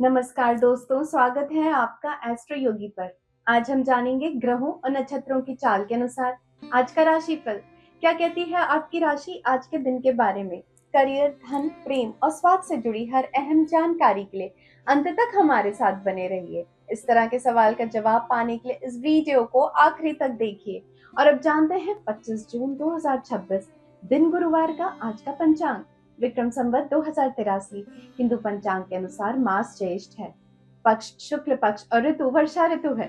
नमस्कार दोस्तों, स्वागत है आपका एस्ट्रो योगी पर। आज हम जानेंगे ग्रहों और नक्षत्रों की चाल के अनुसार आज का राशिफल क्या कहती है आपकी राशि आज के दिन के बारे में। करियर, धन, प्रेम और स्वास्थ्य से जुड़ी हर अहम जानकारी के लिए अंत तक हमारे साथ बने रहिए। इस तरह के सवाल का जवाब पाने के लिए इस वीडियो को आखिरी तक देखिए। और अब जानते हैं 25 जून 2026 दिन गुरुवार का आज का पंचांग। विक्रम संवत 2083 हिंदू पंचांग के अनुसार मास ज्येष्ठ है, पक्ष शुक्ल पक्ष और ऋतु वर्षा ऋतु है।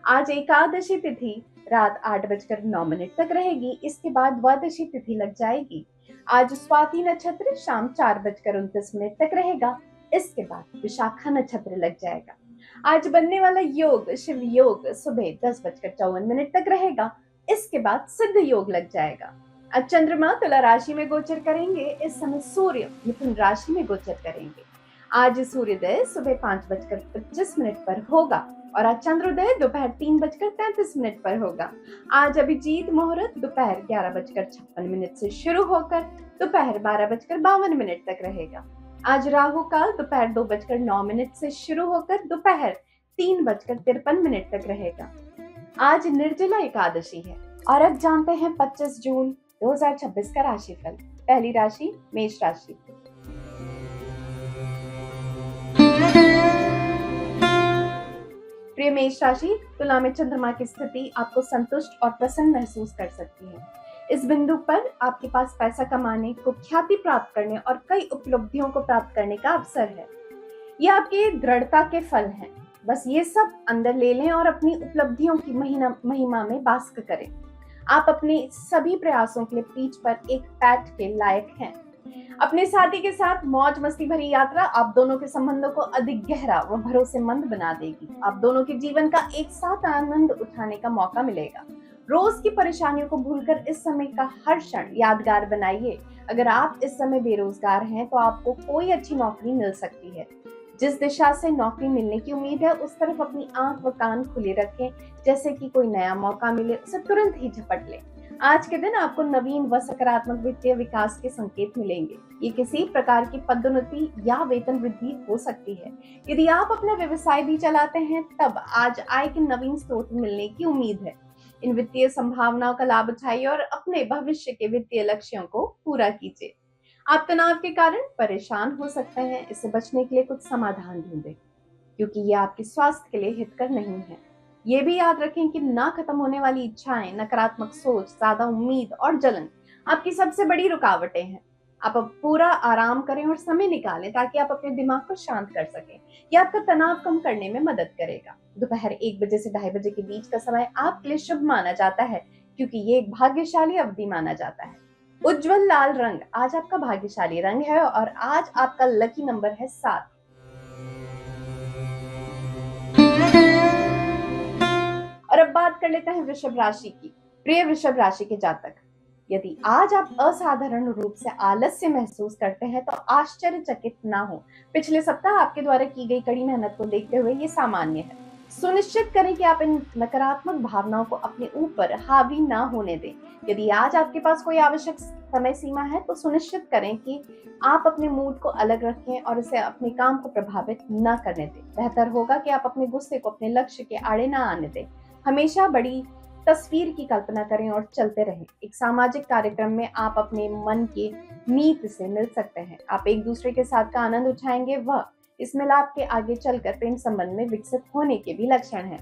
आज एकादशी तिथि रात 8:09 तक रहेगी। इसके बाद द्वादशी तिथि लग जाएगी। आज स्वाति नक्षत्र शाम 4:29 तक रहेगा। इसके बाद विशाखा नक्षत्र लग जाएगा। आज बनने वाला योग शिव योग सुबह 10:54 तक रहेगा। इसके बाद सिद्ध योग लग जाएगा। आज चंद्रमा तुला राशि में गोचर करेंगे। इस समय सूर्य मिथुन राशि में गोचर करेंगे। आज सूर्योदय सुबह 5:25 पर होगा और आज चंद्रोदय दोपहर 3:33 पर होगा। आज अभिजीत मुहूर्त दोपहर 11:56 से शुरू होकर दोपहर 12:52 तक रहेगा। आज राहु काल दोपहर 2:09 से शुरू होकर दोपहर 3:53 तक रहेगा। आज निर्जला एकादशी है। और अब जानते हैं 25 जून 2026 का राशिफल। पहली राशि मेष राशि। प्रिय मेष राशि, तुला में चंद्रमा की स्थिति आपको संतुष्ट और प्रसन्न महसूस कर सकती है। इस बिंदु पर आपके पास पैसा कमाने को, ख्याति प्राप्त करने और कई उपलब्धियों को प्राप्त करने का अवसर है। ये आपकी दृढ़ता के फल हैं। बस ये सब अंदर ले लें और अपनी उपलब्धियों की महिमा में बास्क करें। आप अपने सभी प्रयासों के लिए पीठ पर एक पैट के लायक हैं। अपने साथी के साथ मौज मस्ती भरी यात्रा आप दोनों के संबंधों को अधिक गहरा व भरोसेमंद बना देगी। आप दोनों के जीवन का एक साथ आनंद उठाने का मौका मिलेगा। रोज की परेशानियों को भूलकर इस समय का हर क्षण यादगार बनाइए। अगर आप इस समय बेरोजगार हैं तो आपको कोई अच्छी नौकरी मिल सकती है। जिस दिशा से नौकरी मिलने की उम्मीद है उस तरफ अपनी आंख व कान खुले रखें। जैसे कि कोई नया मौका मिले उसे तुरंत ही झपट लें। आज के दिन आपको नवीन व सकारात्मक वित्तीय विकास के संकेत मिलेंगे। ये किसी प्रकार की पदोन्नति या वेतन वृद्धि हो सकती है। यदि आप अपना व्यवसाय भी चलाते हैं तब आज आय के नवीन स्रोत मिलने की उम्मीद है। इन वित्तीय संभावनाओं का लाभ उठाइए और अपने भविष्य के वित्तीय लक्ष्यों को पूरा कीजिए। आप तनाव के कारण परेशान हो सकते हैं। इससे बचने के लिए कुछ समाधान ढूंढें, क्योंकि ये आपके स्वास्थ्य के लिए हितकर नहीं है। ये भी याद रखें कि ना खत्म होने वाली इच्छाएं, नकारात्मक सोच, ज्यादा उम्मीद और जलन आपकी सबसे बड़ी रुकावटें हैं। आप अब पूरा आराम करें और समय निकालें ताकि आप अपने दिमाग को शांत कर सकें। यह आपका तनाव कम करने में मदद करेगा। दोपहर 1 बजे से 2:30 बजे के बीच का समय आपके लिए शुभ माना जाता है, क्योंकि ये एक भाग्यशाली अवधि माना जाता है। उज्जवल लाल रंग आज आपका भाग्यशाली रंग है और आज आपका लकी नंबर है 7। और अब बात कर लेते हैं वृषभ राशि की। प्रिय वृषभ राशि के जातक, यदि आज आप असाधारण रूप से आलस्य महसूस करते हैं तो आश्चर्यचकित ना हो। पिछले सप्ताह आपके द्वारा की गई कड़ी मेहनत को देखते हुए ये सामान्य है। सुनिश्चित करें कि आप इन नकारात्मक भावनाओं को अपने ऊपर हावी ना होने दें। यदि आज आपके पास कोई आवश्यक समय सीमा है तो सुनिश्चित करें कि आप अपने मूड को अलग रखें और इसे अपने काम को प्रभावित न करने दें। बेहतर होगा कि आप अपने गुस्से को अपने लक्ष्य के आड़े न आने दें। हमेशा बड़ी तस्वीर की कल्पना करें और चलते रहें। एक सामाजिक कार्यक्रम में आप अपने मन की मीत से मिल सकते हैं। आप एक दूसरे के साथ का आनंद उठाएंगे। वह इस मिलाप के आगे चलकर प्रेम संबंध में विकसित होने के भी लक्षण हैं।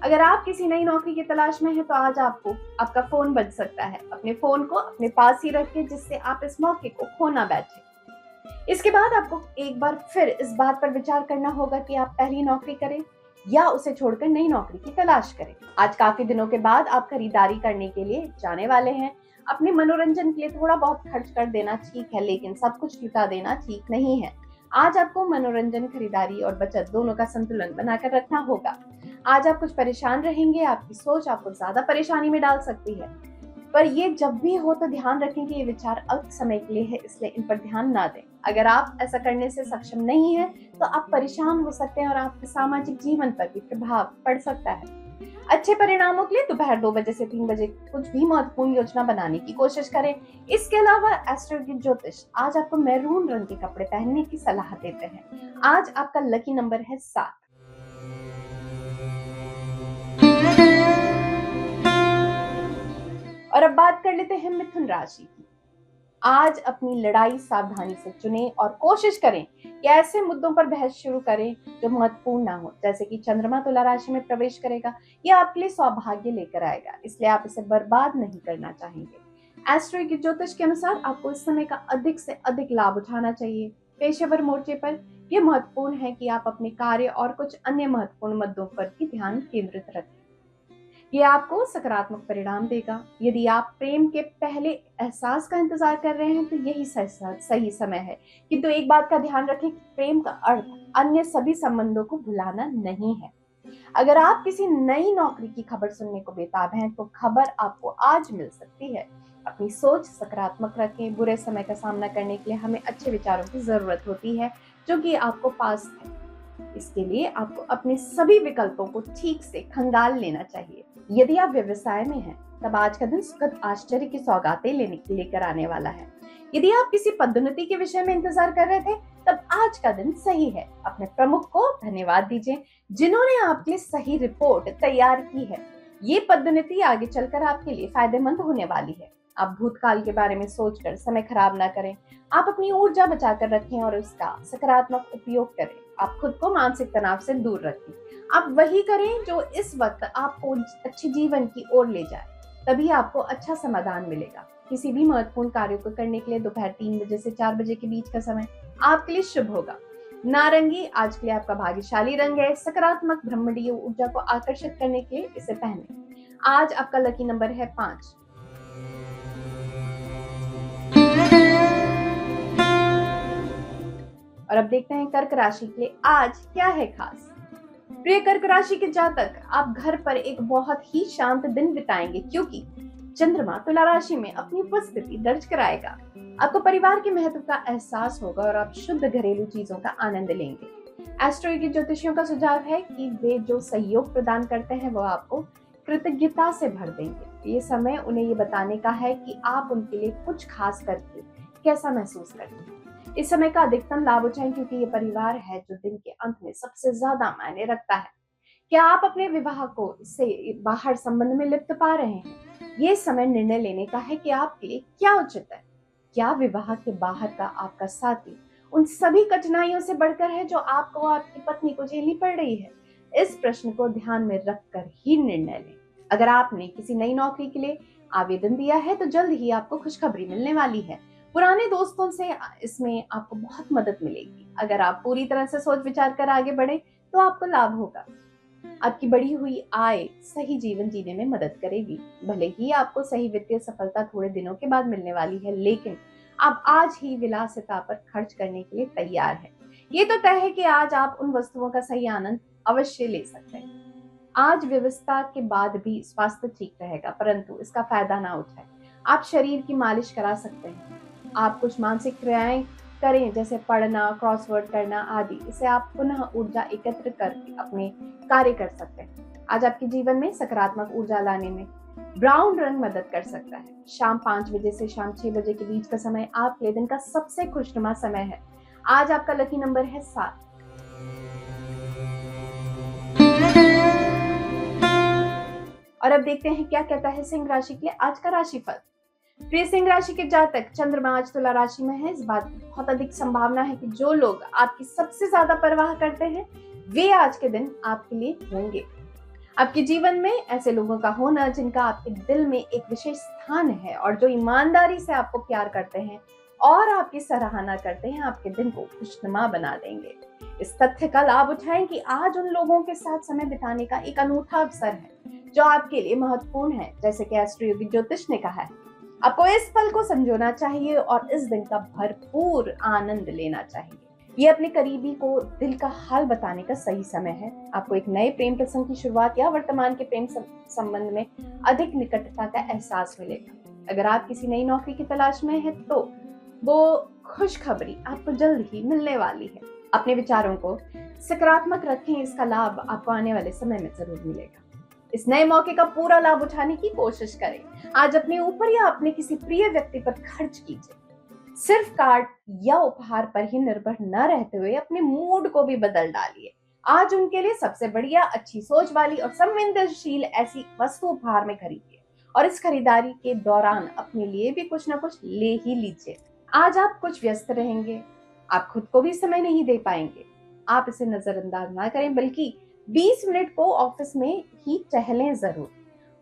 अगर आप किसी नई नौकरी की तलाश में हैं तो आज आपको आपका फोन बज सकता है। अपने फोन को अपने पास ही रखें जिससे आप इस मौके को खो ना बैठे। इसके बाद आपको एक बार फिर इस बात पर विचार करना होगा कि आप पहली नौकरी करें या उसे छोड़कर नई नौकरी की तलाश करें। आज काफी दिनों के बाद आप खरीदारी करने के लिए जाने वाले हैं। अपने मनोरंजन के लिए थोड़ा बहुत खर्च कर देना ठीक है, लेकिन सब कुछ लुटा देना ठीक नहीं है। आज आपको मनोरंजन, खरीदारी और बचत दोनों का संतुलन बनाकर रखना होगा। आज आप कुछ परेशान रहेंगे। आपकी सोच आपको ज्यादा परेशानी में डाल सकती है, पर ये जब भी हो तो ध्यान रखें कि ये विचार अल्प समय के लिए है, इसलिए इन पर ध्यान ना दें। अगर आप ऐसा करने से सक्षम नहीं है तो आप परेशान हो सकते हैं और आपके सामाजिक जीवन पर भी प्रभाव पड़ सकता है। अच्छे परिणामों के लिए दोपहर 2 बजे से 3 बजे कुछ भी महत्वपूर्ण योजना बनाने की कोशिश करें। इसके अलावा एस्ट्रो ज्योतिष आज आपको मैरून रंग के कपड़े पहनने की सलाह देते हैं। आज आपका लकी नंबर है 7। और अब बात कर लेते हैं मिथुन राशि की। आज अपनी लड़ाई सावधानी से चुनें और कोशिश करें कि ऐसे मुद्दों पर बहस शुरू करें जो महत्वपूर्ण ना हो, जैसे कि चंद्रमा तुला राशि में प्रवेश करेगा, यह आपके लिए सौभाग्य लेकर आएगा, इसलिए आप इसे बर्बाद नहीं करना चाहेंगे। एस्ट्रो ज्योतिष के अनुसार आपको इस समय का अधिक से अधिक लाभ उठाना चाहिए। पेशेवर मोर्चे पर यह महत्वपूर्ण है कि आप अपने कार्य और कुछ अन्य महत्वपूर्ण मुद्दों पर भी ध्यान केंद्रित रखें। ये आपको सकारात्मक परिणाम देगा। यदि आप प्रेम के पहले एहसास का इंतजार कर रहे हैं तो यही सही समय है, किंतु एक बात का ध्यान रखें कि प्रेम का अर्थ अन्य सभी संबंधों को भुलाना नहीं है। अगर आप किसी नई नौकरी की खबर सुनने को बेताब हैं तो खबर आपको आज मिल सकती है। अपनी सोच सकारात्मक रखें। बुरे समय का सामना करने के लिए हमें अच्छे विचारों की जरूरत होती है जो कि आपको पास है। इसके लिए आपको अपने सभी विकल्पों को ठीक से खंगाल लेना चाहिए। यदि आप व्यवसाय में हैं, तब आज का दिन सुखद आश्चर्य की सौगातें लेकर आने वाला है। यदि आप किसी पदोन्नति के विषय में इंतजार कर रहे थे, तब आज का दिन सही है। अपने प्रमुख को धन्यवाद दीजिए जिन्होंने आपके लिए सही रिपोर्ट तैयार की है। ये पदोन्नति आगे चलकर आपके लिए फायदेमंद होने वाली है। आप भूतकाल के बारे में सोचकर समय खराब ना करें। आप अपनी ऊर्जा बचाकर रखें और उसका सकारात्मक उपयोग करें। आप खुद को मानसिक तनाव से दूर रखें। आप वही करें जो इस वक्त आपको अच्छे जीवन की ओर ले जाए, तभी आपको अच्छा समाधान मिलेगा। किसी भी महत्वपूर्ण कार्यों को करने के लिए दोपहर 3 बजे से 4 बजे के बीच का समय आपके लिए शुभ होगा। नारंगी आज के लिए आपका भाग्यशाली रंग है। सकारात्मक ब्रह्मांडीय ऊर्जा को आकर्षित करने के लिए इसे पहने। आज आपका लकी नंबर है 5। और अब देखते हैं कर्क राशि के लिए आज क्या है खास। प्रिय कर्क राशि के जातक, आप घर पर एक बहुत ही शांत दिन बिताएंगे क्योंकि चंद्रमा तुला राशि में अपनी उपस्थिति दर्ज कराएगा। आपको परिवार के महत्व का एहसास होगा और आप शुद्ध घरेलू चीजों का आनंद लेंगे। एस्ट्रो ज्योतिषियों का सुझाव है कि वे जो सहयोग प्रदान करते हैं वो आपको कृतज्ञता से भर देंगे। ये समय उन्हें ये बताने का है कि आप उनके लिए कुछ खास करके कैसा महसूस करते हैं। इस समय का अधिकतम लाभ उठाएं क्योंकि ये परिवार है जो दिन के अंत में सबसे ज्यादा मायने रखता है। क्या आप अपने विवाह को से बाहर संबंध में लिप्त पा रहे हैं? ये समय निर्णय लेने का है कि आपके लिए क्या उचित है। क्या विवाह के बाहर का आपका साथी उन सभी कठिनाइयों से बढ़कर है जो आपको आपकी पत्नी को झेलनी पड़ रही है? इस प्रश्न को ध्यान में रखकर ही निर्णय लें। अगर आपने किसी नई नौकरी के लिए आवेदन दिया है तो जल्द ही आपको खुशखबरी मिलने वाली है। पुराने दोस्तों से इसमें आपको बहुत मदद मिलेगी। अगर आप पूरी तरह से सोच विचार कर आगे बढ़े तो आपको लाभ होगा। आपकी बढ़ी हुई आय सही जीवन जीने में मदद करेगी। भले ही आपको सही वित्तीय सफलता थोड़े दिनों के बाद मिलने वाली है, लेकिन आप आज ही विलासिता पर खर्च करने के लिए तैयार हैं। ये तो तय है कि आज आप उन वस्तुओं का सही आनंद अवश्य ले सकते हैं। आज व्यवस्था के बाद भी स्वास्थ्य ठीक रहेगा, परंतु इसका फायदा ना उठाएं। आप शरीर की मालिश करा सकते हैं। आप कुछ मानसिक क्रियाएं करें जैसे पढ़ना, क्रॉसवर्ड करना आदि। इसे आप पुनः ऊर्जा एकत्र करके अपने कार्य कर सकते हैं। आज आपके जीवन में सकारात्मक ऊर्जा लाने में ब्राउन रंग मदद कर सकता है। शाम 5 बजे से शाम 6 बजे के बीच का समय आपके लिए दिन का सबसे खुशनुमा समय है। आज आपका लकी नंबर है 7। और अब देखते हैं क्या कहता है सिंह राशि के लिए आज का राशिफल। प्रिय सिंह राशि के जातक, चंद्रमा आज तुला राशि में है। इस बात की बहुत अधिक संभावना है कि जो लोग आपकी सबसे ज्यादा परवाह करते हैं वे आज के दिन आपके लिए होंगे। आपके जीवन में ऐसे लोगों का होना जिनका आपके दिल में एक विशेष स्थान है और जो ईमानदारी से आपको प्यार करते हैं और आपकी सराहना करते हैं, आपके दिन को खुशनुमा बना देंगे। इस तथ्य का लाभ उठाएं कि आज उन लोगों के साथ समय बिताने का एक अनूठा अवसर है जो आपके लिए महत्वपूर्ण है। जैसे कि एस्ट्रो ज्योतिष ने कहा है, आपको इस पल को संजोना चाहिए और इस दिन का भरपूर आनंद लेना चाहिए। ये अपने करीबी को दिल का हाल बताने का सही समय है। आपको एक नए प्रेम प्रसंग की शुरुआत या वर्तमान के प्रेम संबंध में अधिक निकटता का एहसास मिलेगा। अगर आप किसी नई नौकरी की तलाश में हैं तो वो खुशखबरी आपको जल्द ही मिलने वाली है। अपने विचारों को सकारात्मक रखें, इसका लाभ आपको आने वाले समय में जरूर मिलेगा। इस नए मौके का पूरा लाभ उठाने की कोशिश करें। आज अपने ऊपर या अपने किसी प्रिय व्यक्ति पर खर्च कीजिए। सिर्फ कार्ड या उपहार पर ही निर्भर न रहते हुए अपने मूड को भी बदल डालिए। आज उनके लिए सबसे बढ़िया, अच्छी सोच वाली और संवेदनशील ऐसी वस्तु उपहार में खरीदिए और इस खरीदारी के दौरान अपने लिए भी कुछ ना कुछ ले ही लीजिए। आज आप कुछ व्यस्त रहेंगे, आप खुद को भी समय नहीं दे पाएंगे। आप इसे नजरअंदाज ना करें, बल्कि 20 मिनट को ऑफिस में ही टहलें जरूर।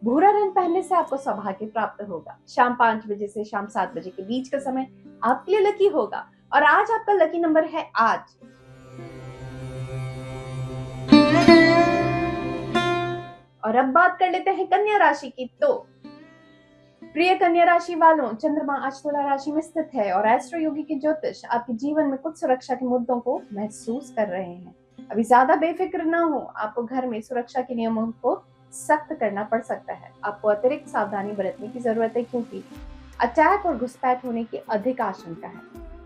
भूरा रंग पहनने से आपको सौभाग्य प्राप्त होगा। शाम 5 बजे से शाम 7 बजे के बीच का समय आपके लिए लकी होगा और आज आपका लकी नंबर है आज। और अब बात कर लेते हैं कन्या राशि की। तो प्रिय कन्या राशि वालों, चंद्रमा आज तुला राशि में स्थित है और एस्ट्रो योगी के ज्योतिष आपके जीवन में कुछ सुरक्षा के मुद्दों को महसूस कर रहे हैं। अभी ज्यादा बेफिक्र ना हो, आपको घर में सुरक्षा के नियमों को सख्त करना पड़ सकता है। आपको अतिरिक्त सावधानी बरतने की जरूरत है, क्योंकि अटैक और घुसपैठ होने की अधिक आशंका है।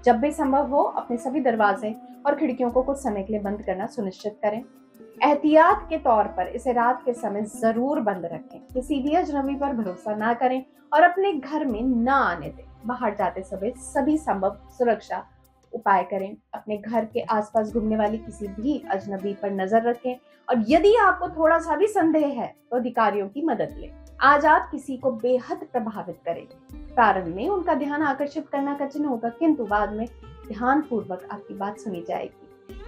जब भी संभव हो, अपने सभी दरवाजे और खिड़कियों को कुछ समय के लिए बंद करना सुनिश्चित करें। एहतियात के तौर पर इसे रात के समय जरूर बंद रखें। किसी भी अजनबी पर भरोसा ना करें और अपने घर में ना आने दें। बाहर जाते समय सभी संभव सुरक्षा उपाय करें। अपने घर के आसपास घूमने वाली किसी भी अजनबी पर नजर रखें और यदि आपको थोड़ा सा भी संदेह है तो अधिकारियों की मदद लें। आज आप किसी को बेहद प्रभावित करेंगे। प्रारंभ में उनका ध्यान आकर्षित करना कठिन होगा, किंतु बाद में ध्यान पूर्वक आपकी बात सुनी जाएगी।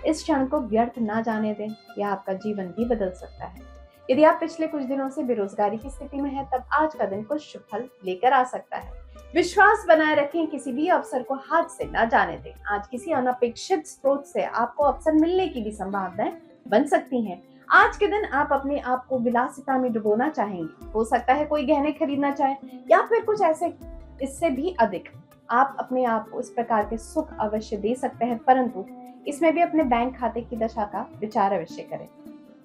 इस क्षण को व्यर्थ ना जाने दें, यह आपका जीवन भी बदल सकता है। यदि आप पिछले कुछ दिनों से बेरोजगारी की स्थिति में हैं, तब आज का दिन कुछ शुभ फल लेकर आ सकता है। विश्वास बनाए रखें, किसी भी अवसर को हाथ से ना जाने दें। आज किसी अनपेक्षित स्रोत से आपको अवसर मिलने की भी संभावनाएं बन सकती हैं। आज के दिन आप अपने आप को विलासिता में डुबोना चाहेंगे। हो सकता है कोई गहने खरीदना चाहें या फिर कुछ ऐसे इससे भी अधिक। आप अपने आप को इस प्रकार के सुख अवश्य दे सकते हैं, परंतु इसमें भी अपने बैंक खाते की दशा का विचार अवश्य करें।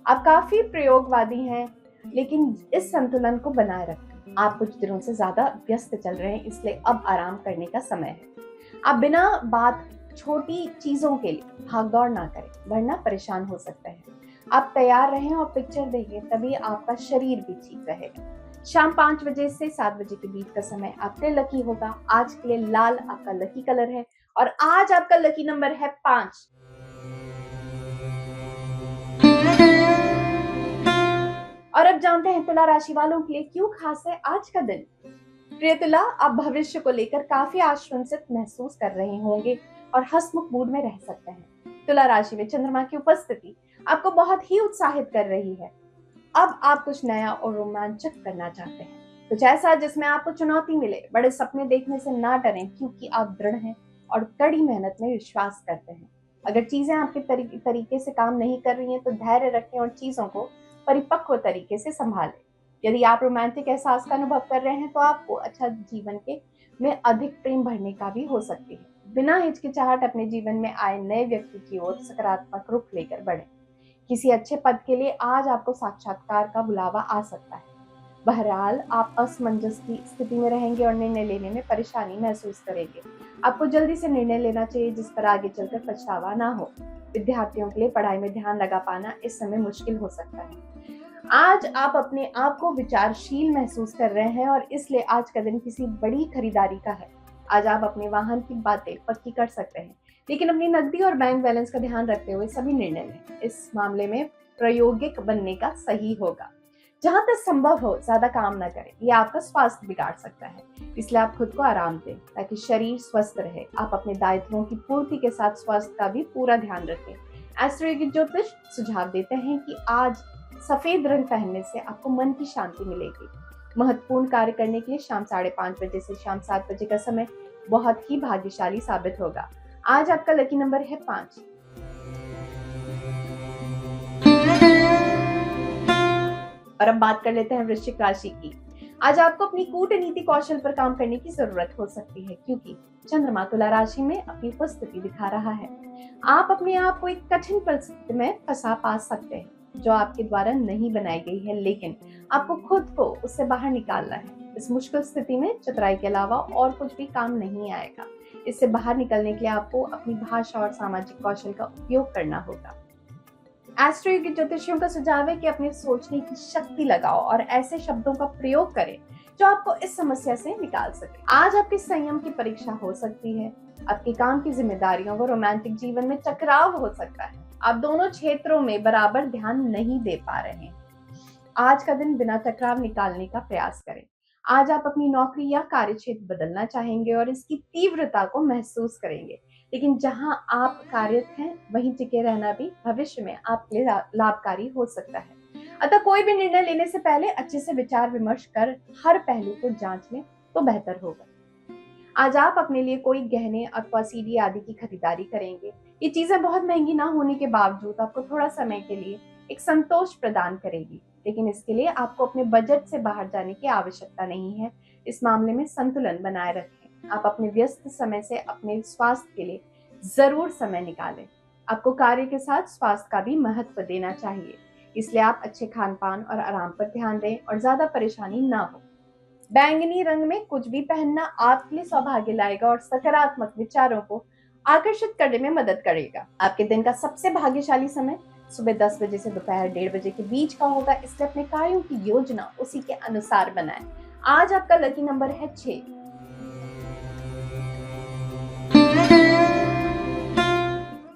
आप काफी प्रयोगवादी हैं, लेकिन इस संतुलन को बनाए रखें। आप कुछ दिनों से ज्यादा व्यस्त चल रहे हैं, इसलिए अब आराम करने का समय है। आप बिना बात छोटी चीजों के लिए भागदौड़ ना करें, वरना परेशान हो सकते हैं। आप तैयार रहें और पिक्चर देखें, तभी आपका शरीर भी ठीक रहेगा। शाम 5 बजे से 7 बजे के बीच का समय आपके लकी होगा। आज के लिए लाल आपका लकी कलर है और आज आपका लकी नंबर है 5। और अब जानते हैं तुला राशि वालों के लिए क्यों खास है आज का दिन। प्रिय तुला, आप भविष्य को लेकर काफी आश्वसित महसूस कर रहे होंगे और हंसमुख मूड में रह सकते हैं। तुला राशि में चंद्रमा की उपस्थिति आपको बहुत ही उत्साहित कर रही है। अब आप कुछ नया और रोमांचक करना चाहते हैं, कुछ ऐसा जिसमें आपको चुनौती मिले। बड़े सपने देखने से ना डरें, क्योंकि आप दृढ़ हैं और कड़ी मेहनत में विश्वास करते हैं। अगर चीजें आपके तरीके से काम नहीं कर रही हैं, तो धैर्य रखें और चीजों को परिपक्व तरीके से संभालें। यदि आप रोमांटिक एहसास का अनुभव कर रहे हैं, तो आपको अच्छा जीवन के में अधिक प्रेम भरने का भी हो सकती है। बिना हिचकिचाहट अपने जीवन में आए नए व्यक्ति की ओर सकारात्मक रुख लेकर बढ़ें। किसी अच्छे पद के लिए आज आपको साक्षात्कार का बुलावा आ सकता है। बहरहाल आप असमंजस की स्थिति में रहेंगे और निर्णय लेने में परेशानी महसूस करेंगे। आपको जल्दी से निर्णय लेना चाहिए, जिस पर आगे चलकर पछतावा ना हो। विद्यार्थियों के लिए पढ़ाई में ध्यान लगा पाना इस समय मुश्किल हो सकता है। आज आप अपने आप को विचारशील महसूस कर रहे हैं और इसलिए आज का दिन किसी बड़ी खरीदारी का है। आज आप अपने वाहन की बातें पक्की कर सकते हैं, लेकिन अपनी नकदी और बैंक बैलेंस का ध्यान रखते हुए सभी निर्णय लें। इस मामले में प्रायोगिक बनने का सही होगा। जहां तक संभव हो ज्यादा काम न करें, यह आपका स्वास्थ्य बिगाड़ सकता है। इसलिए आप खुद को आराम दें ताकि शरीर स्वस्थ रहे। आप अपने दायित्वों की पूर्ति के साथ स्वास्थ्य का भी पूरा ध्यान रखें। एस्ट्रो ज्योतिष सुझाव देते हैं कि आज सफेद रंग पहनने से आपको मन की शांति मिलेगी। महत्वपूर्ण कार्य करने के लिए शाम 5:30 बजे से शाम 7 बजे का समय बहुत ही भाग्यशाली साबित होगा। आज आपका लकी नंबर है 5। और अब बात कर लेते हैं वृश्चिक राशि की। आज आपको अपनी कूटनीति कौशल पर काम करने की जरूरत हो सकती है, क्योंकि चंद्रमा तुला राशि में अपनी उपस्थिति दिखा रहा है। आप अपने आप को एक कठिन परिस्थिति में फंसा पा सकते हैं, जो आपके द्वारा नहीं बनाई गई है, लेकिन आपको खुद को उससे बाहर निकालना है। इस मुश्किल स्थिति में चतुराई के अलावा और कुछ भी काम नहीं आएगा। इससे बाहर निकलने के लिए आपको अपनी भाषा और सामाजिक कौशल का उपयोग करना होगा। एस्ट्रो के ज्योतिषियों का सुझाव है कि अपने सोचने की शक्ति लगाओ और ऐसे शब्दों का प्रयोग करें जो आपको इस समस्या से निकाल सके। आज आपके संयम की परीक्षा हो सकती है। आपके काम की जिम्मेदारियों व रोमांटिक जीवन में टकराव हो सकता है। आप दोनों क्षेत्रों में बराबर ध्यान नहीं दे पा रहे हैं। आज का दिन बिना टकराव निकालने का प्रयास करें। आज आप अपनी नौकरी या कार्य क्षेत्र बदलना चाहेंगे और इसकी तीव्रता को महसूस करेंगे, लेकिन जहां आप कार्यरत हैं वहीं टिके रहना भी भविष्य में आपके लिए लाभकारी हो सकता है। अतः कोई भी निर्णय लेने से पहले अच्छे से विचार विमर्श कर हर पहलू को जांच लें तो बेहतर होगा। आज आप अपने लिए कोई गहने अथवा सीडी आदि की खरीदारी करेंगे। ये चीजें बहुत महंगी ना होने के बावजूद आपको थोड़ा समय के लिए एक संतोष प्रदान करेगी, लेकिन इसके लिए आपको अपने बजट से बाहर जाने की आवश्यकता नहीं है। इस मामले में संतुलन बनाए रखें। आप अपने व्यस्त समय से अपने स्वास्थ्य के लिए जरूर समय निकालें। आपको कार्य के साथ स्वास्थ्य का भी महत्व देना चाहिए, इसलिए आप अच्छे खान पान और आराम पर ध्यान दें और ज्यादा परेशानी ना हो। बैंगनी रंग में कुछ भी पहनना आपके लिए सौभाग्य लाएगा और सकारात्मक विचारों को आकर्षित करने में मदद करेगा। आपके दिन का सबसे भाग्यशाली समय सुबह 10 बजे से दोपहर 1:30 बजे के बीच का होगा, इसलिए अपने कार्यों की योजना उसी के अनुसार बनाएं। आज आपका लकी नंबर है 6।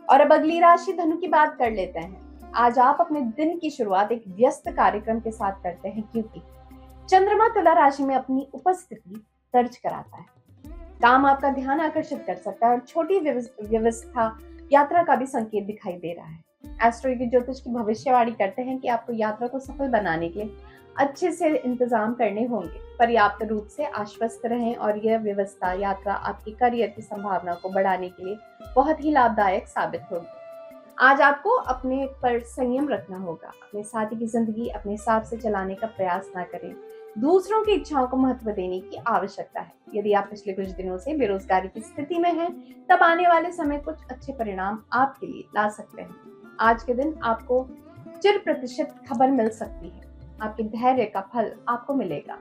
और अब अगली राशि धनु की बात कर लेते हैं। आज आप अपने दिन की शुरुआत एक व्यस्त कार्यक्रम के साथ करते हैं, क्योंकि चंद्रमा तुला राशि में अपनी उपस्थिति दर्ज कराता है। काम आपका ध्यान आकर्षित कर सकता है और छोटी व्यवस्था यात्रा का भी संकेत दिखाई दे रहा है। एस्ट्रो के ज्योतिष की भविष्यवाणी करते हैं कि आपको यात्रा को सफल बनाने के लिए अच्छे से इंतजाम करने होंगे। पर्याप्त रूप से आश्वस्त रहें और यह व्यवस्था यात्रा आपकी करियर की संभावना को बढ़ाने के लिए बहुत ही लाभदायक साबित होगी। आज आपको अपने पर संयम रखना होगा। अपने साथी की जिंदगी अपने हिसाब से चलाने का प्रयास ना करें। दूसरों की इच्छाओं को महत्व देने की आवश्यकता है। यदि आप पिछले कुछ दिनों से बेरोजगारी की स्थिति में हैं, तब आने वाले समय कुछ अच्छे परिणाम आपके लिए ला सकते हैं। आज के दिन आपको चिर प्रतिशत खबर मिल सकती है। आपके धैर्य का फल आपको मिलेगा।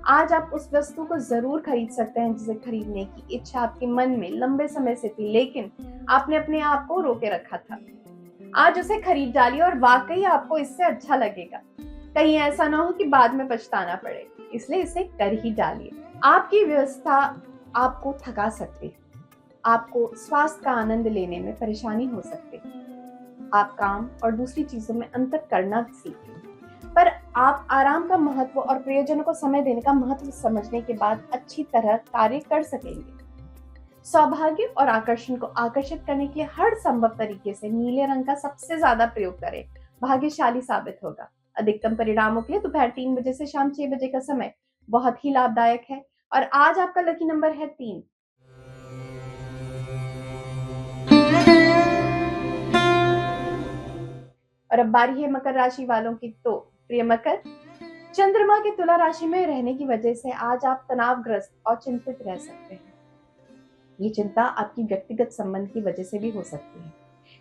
आज आप उस वस्तु को जरूर खरीद सकते हैं जिसे खरीदने की इच्छा आपके मन में लंबे समय से थी, लेकिन आपने अपने आप को रोके रखा था। आज उसे खरीद डालिए और वाकई आपको इससे अच्छा लगेगा। कहीं ऐसा ना हो कि बाद में पछताना पड़े, इसलिए इसे कर ही डालिए। आपकी व्यवस्था आपको थका सकती है। आपको स्वास्थ्य का आनंद लेने में परेशानी हो सकती है। आप काम और दूसरी चीजों में अंतर करना सीखें, पर आप आराम का महत्व और प्रयोजनों को समय देने का महत्व समझने के बाद अच्छी तरह कार्य कर सकेंगे। सौभाग्य और आकर्षण को आकर्षित करने के लिए हर संभव तरीके से नीले रंग का सबसे ज्यादा प्रयोग करें। भाग्यशाली साबित होगा। अधिकतम परिणामों के लिए दोपहर 3 बजे से शाम 6 बजे का समय बहुत ही लाभदायक है। और आज आपका लकी नंबर है 3। और अब बारी है मकर राशि वालों की। तो प्रिय मकर, चंद्रमा के तुला राशि में रहने की वजह से आज आप तनावग्रस्त और चिंतित रह सकते हैं। ये चिंता आपकी व्यक्तिगत संबंध की वजह से भी हो सकती है,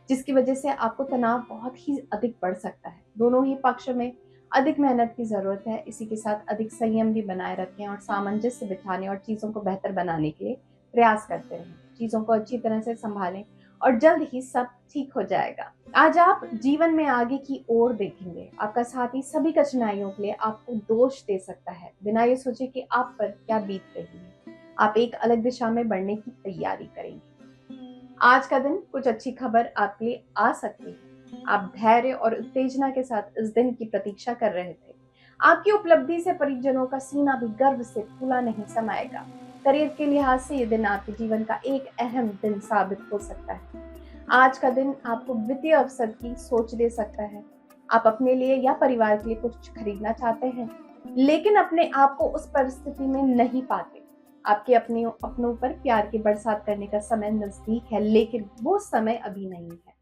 जिसकी वजह से आपको तनाव बहुत ही अधिक बढ़ सकता है। दोनों ही पक्ष में अधिक मेहनत की जरूरत है। इसी के साथ अधिक संयम भी बनाए रखें और सामंजस्य बिठाने और चीजों को बेहतर बनाने के लिए प्रयास करते रहें। चीजों को अच्छी तरह से संभालें और जल्द ही सब ठीक हो जाएगा। आज आप जीवन में आगे की ओर देखेंगे। आपका साथी सभी कठिनाइयों के लिए आपको दोष दे सकता है, बिना ये सोचे कि आप पर क्या बीत रही है। आप एक अलग दिशा में बढ़ने की तैयारी करेंगे। आज का दिन कुछ अच्छी खबर आपके लिए आ सकती है। आप धैर्य और उत्तेजना के साथ इस दिन की प्रतीक्षा कर रहे थे। आपकी उपलब्धि से परिजनों का सीना भी गर्व से फूला नहीं समाएगा। करियर के लिहाज से ये दिन आपके जीवन का एक अहम दिन साबित हो सकता है। आज का दिन आपको वित्तीय अवसर की सोच दे सकता है। आप अपने लिए या परिवार के लिए कुछ खरीदना चाहते हैं, लेकिन अपने आप को उस परिस्थिति में नहीं पाते। आपके अपनों पर प्यार की बरसात करने का समय नजदीक है, लेकिन वो समय अभी नहीं है।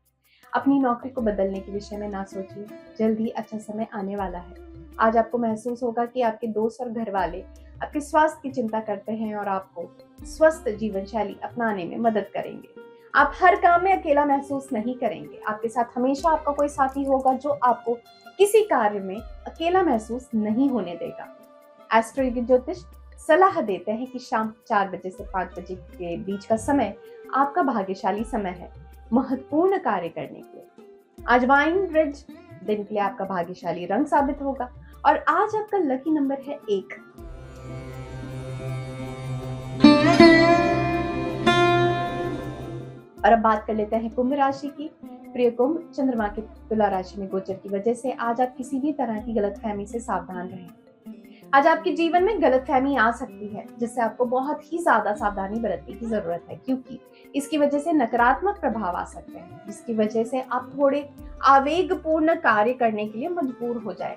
अपनी नौकरी को बदलने के विषय में ना सोचिए, जल्द ही अच्छा समय आने वाला है। आज आपको महसूस होगा कि आपके दोस्त और घर वाले आपके स्वास्थ्य की चिंता करते हैं और आपको स्वस्थ जीवन शैली अपनाने में मदद करेंगे। आप हर काम में अकेला महसूस नहीं करेंगे। आपके साथ हमेशा आपका कोई साथी होगा जो आपको किसी कार्य में अकेला महसूस नहीं होने देगा। एस्ट्रो ज्योतिष सलाह देते हैं कि शाम 4 बजे से 5 बजे के बीच का समय आपका भाग्यशाली समय है महत्वपूर्ण कार्य करने के लिए। आज वाइन रेड दिन के लिए आपका भाग्यशाली रंग साबित होगा और आज आपका लकी नंबर है 1। और अब बात कर लेते हैं कुंभ राशि की। प्रिय कुंभ, चंद्रमा के तुला राशि में गोचर की वजह से आज आप किसी भी तरह की गलतफहमी से सावधान रहें। आज आपके जीवन में गलतफहमी आ सकती है जिससे आपको बहुत ही ज्यादा सावधानी बरतने की जरूरत है, क्योंकि इसकी वजह से नकारात्मक प्रभाव आ सकते हैं जिसकी वजह से आप थोड़े आवेगपूर्ण कार्य करने के लिए मजबूर हो जाए।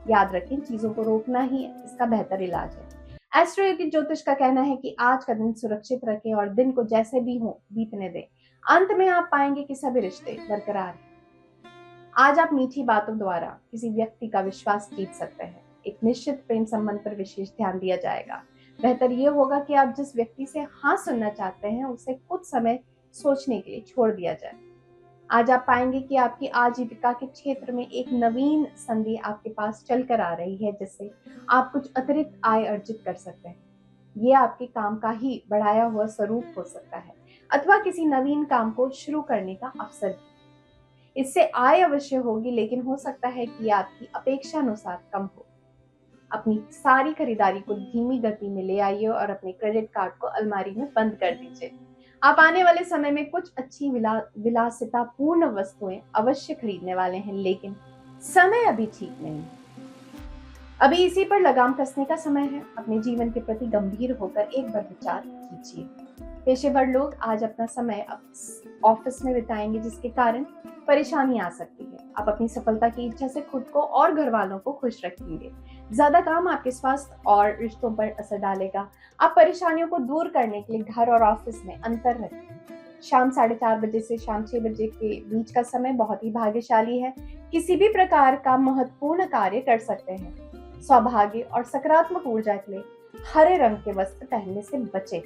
याद रखें, चीजों को रोकना ही इसका बेहतर इलाज है। एस्ट्रोयोगिक ज्योतिष का कहना है कि आज का दिन सुरक्षित रखें और दिन को जैसे भी हो बीतने दें। अंत में आप पाएंगे कि सभी रिश्ते बरकरार हैं। आज आप मीठी बातों द्वारा किसी व्यक्ति का विश्वास जीत सकते हैं। एक निश्चित प्रेम संबंध पर विशेष ध्यान दिया जाएगा। बेहतर यह होगा कि आप जिस व्यक्ति से हाँ सुनना चाहते हैं उसे कुछ समय सोचने के लिए छोड़ दिया जाए। आज आप पाएंगे कि आपकी आजीविका के क्षेत्र में एक नवीन संधि आपके पास चलकर आ रही है जिससे आप कुछ अतिरिक्त आय अर्जित कर सकते हैं। ये आपके काम का ही बढ़ाया हुआ स्वरूप हो सकता है अथवा किसी नवीन काम को शुरू करने का अवसर भी। इससे आय अवश्य होगी, लेकिन हो सकता है कि आपकी अपेक्षा अनुसार कम हो। अपनी सारी खरीदारी को धीमी गति में ले आइए और अपने क्रेडिट कार्ड को अलमारी में बंद कर दीजिए। आप आने वाले समय में कुछ अच्छी विलासितापूर्ण वस्तुएं अवश्य खरीदने वाले हैं, लेकिन समय अभी ठीक नहीं है। अभी इसी पर लगाम कसने का समय है। अपने जीवन के प्रति गंभीर होकर एक बार विचार कीजिए। पेशेवर लोग आज अपना समय ऑफिस में बिताएंगे जिसके कारण परेशानी आ सकती है। आप अपनी सफलता की इच्छा से खुद को और घर वालों को खुश रखेंगे। ज्यादा काम आपके स्वास्थ्य और रिश्तों पर असर डालेगा। आप परेशानियों को दूर करने के लिए घर और ऑफिस में अंतर रखें। शाम 4:30 बजे से शाम 6 बजे के बीच का समय बहुत ही भाग्यशाली है। किसी भी प्रकार का महत्वपूर्ण कार्य कर सकते हैं। सौभाग्य और सकारात्मक ऊर्जा के लिए हरे रंग के वस्त्र पहनने से बचें।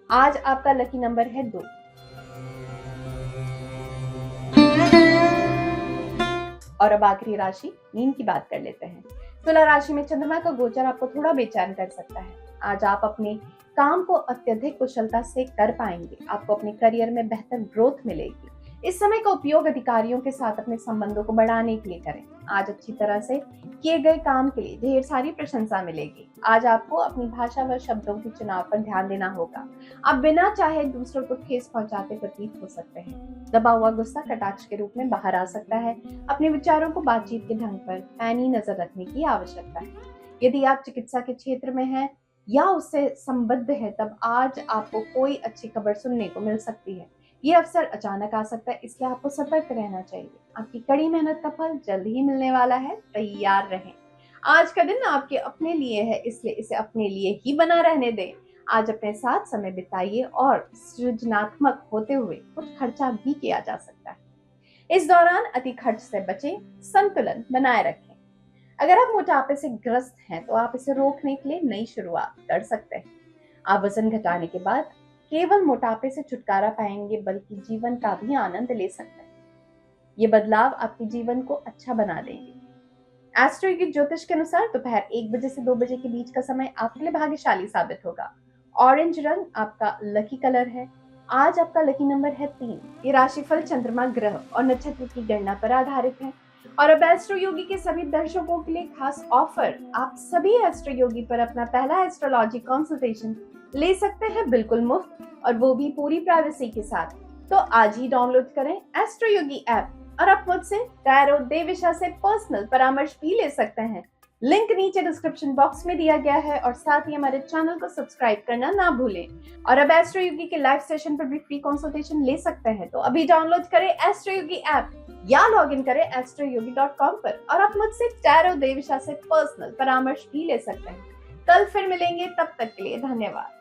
आज आपका लकी नंबर है 2। और अब आखिरी राशि मीन की बात कर लेते हैं। तुला राशि में चंद्रमा का गोचर आपको थोड़ा बेचैन कर सकता है। आज आप अपने काम को अत्यधिक कुशलता से कर पाएंगे। आपको अपने करियर में बेहतर ग्रोथ मिलेगी। इस समय का उपयोग अधिकारियों के साथ अपने संबंधों को बढ़ाने के लिए करें। आज अच्छी तरह से किए गए काम के लिए ढेर सारी प्रशंसा मिलेगी। आज आपको अपनी भाषा व शब्दों के चुनाव पर ध्यान देना होगा। आप बिना चाहे दूसरों को ठेस पहुंचाते प्रतीत हो सकते हैं। दबा हुआ गुस्सा कटाक्ष के रूप में बाहर आ सकता है। अपने विचारों को बातचीत के ढंग पर पैनी नजर रखने की आवश्यकता है। यदि आप चिकित्सा के क्षेत्र में हैं या उससे संबद्ध है, तब आज आपको कोई अच्छी खबर सुनने को मिल सकती है। ये अवसर अचानक आ सकता है, इसलिए आपको सतर्क रहना चाहिए। आपकी कड़ी मेहनत का फल जल्द ही मिलने वाला है, तैयार रहें। आज का दिन आपके अपने लिए है, इसलिए इसे अपने लिए ही बना रहने दें। आज अपने साथ समय बिताइए और सृजनात्मक होते हुए कुछ खर्चा भी किया जा सकता है। इस दौरान अति खर्च से बचें, संतुलन बनाए रखें। अगर आप मोटापे से ग्रस्त हैं तो आप इसे रोकने के लिए नई शुरुआत कर सकते हैं। आप वजन घटाने के बाद केवल मोटापे से छुटकारा पाएंगे, बल्कि जीवन का भी आनंद ले सकते हैं। ये बदलाव आपके जीवन को अच्छा बना देंगे। एस्ट्रोयोगिक ज्योतिष के अनुसार दोपहर 1 बजे से 2 बजे के बीच का समय आपके लिए भाग्यशाली साबित होगा। ऑरेंज रंग आपका लकी कलर है। आज आपका लकी नंबर है 3। ये राशिफल चंद्रमा, ग्रह और नक्षत्र की गणना पर आधारित है। और अब एस्ट्रो योगी के सभी दर्शकों के लिए खास ऑफर। आप सभी एस्ट्रो योगी पर अपना पहला एस्ट्रोलॉजी कंसल्टेशन ले सकते हैं बिल्कुल मुफ्त, और वो भी पूरी प्राइवेसी के साथ। तो आज ही डाउनलोड करें एस्ट्रो योगी ऐप और आप मुझसे टैरो देविशा से पर्सनल परामर्श भी ले सकते हैं। लिंक नीचे डिस्क्रिप्शन बॉक्स में दिया गया है और साथ ही हमारे चैनल को सब्सक्राइब करना ना भूलें। और अब एस्ट्रो योगी के लाइव सेशन पर भी फ्री कंसल्टेशन ले सकते हैं। तो अभी डाउनलोड करें एस्ट्रो योगी ऐप या लॉग इन करें astroyogi.com पर और आप मुझसे टैरो देविशा से पर्सनल परामर्श भी ले सकते हैं। कल फिर मिलेंगे, तब तक के लिए धन्यवाद।